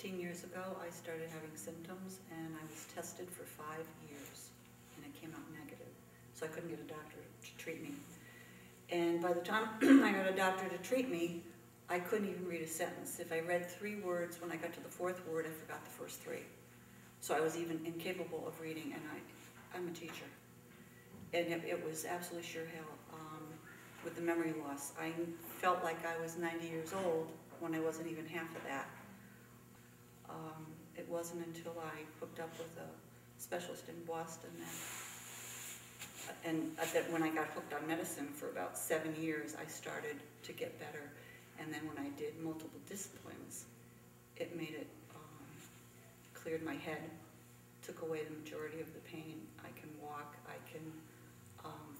15 years ago, I started having symptoms, and I was tested for 5 years, and it came out negative. So I couldn't get a doctor to treat me. And by the time I got a doctor to treat me, I couldn't even read a sentence. If I read 3 words, when I got to the 4th word, I forgot the first 3. So I was even incapable of reading, and I'm a teacher. And it was absolutely sure hell with the memory loss. I felt like I was 90 years old when I wasn't even half of that. It wasn't until I hooked up with a specialist in Boston that when I got hooked on medicine for about 7 years, I started to get better. And then when I did multiple disciplines, it made it, cleared my head, took away the majority of the pain. I can walk, I can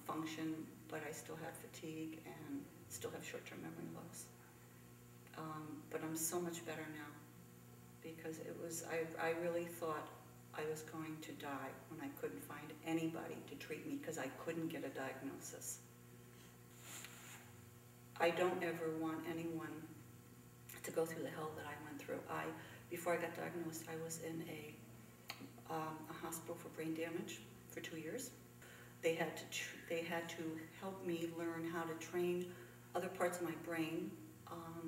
function, but I still have fatigue and still have short-term memory loss. But I'm so much better now, because I really thought I was going to die when I couldn't find anybody to treat me because I couldn't get a diagnosis. I don't ever want anyone to go through the hell that I went through. Before I got diagnosed, I was in a hospital for brain damage for 2 years. They had to help me learn how to train other parts of my brain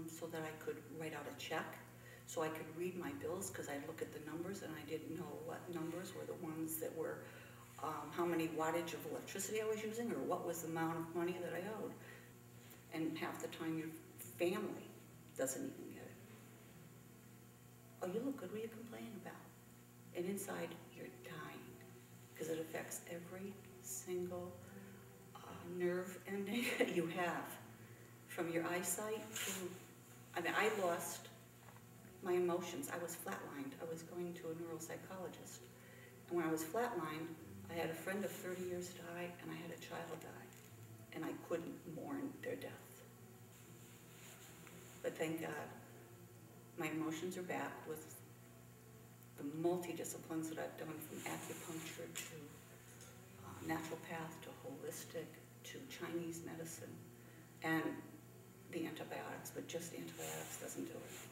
so that I could write out a check, so I could read my bills, because I'd look at the numbers and I didn't know what numbers were the ones that were, how many wattage of electricity I was using, or what was the amount of money that I owed. And half the time your family doesn't even get it. Oh, you look good, what are you complaining about? And inside you're dying, because it affects every single nerve ending that you have, from your eyesight to, I lost my emotions. I was flatlined. I was going to a neuropsychologist. And when I was flatlined, I had a friend of 30 years die, and I had a child die. And I couldn't mourn their death. But thank God, my emotions are back with the multi-disciplines that I've done, from acupuncture to naturopath to holistic to Chinese medicine, and the antibiotics, but just antibiotics doesn't do it.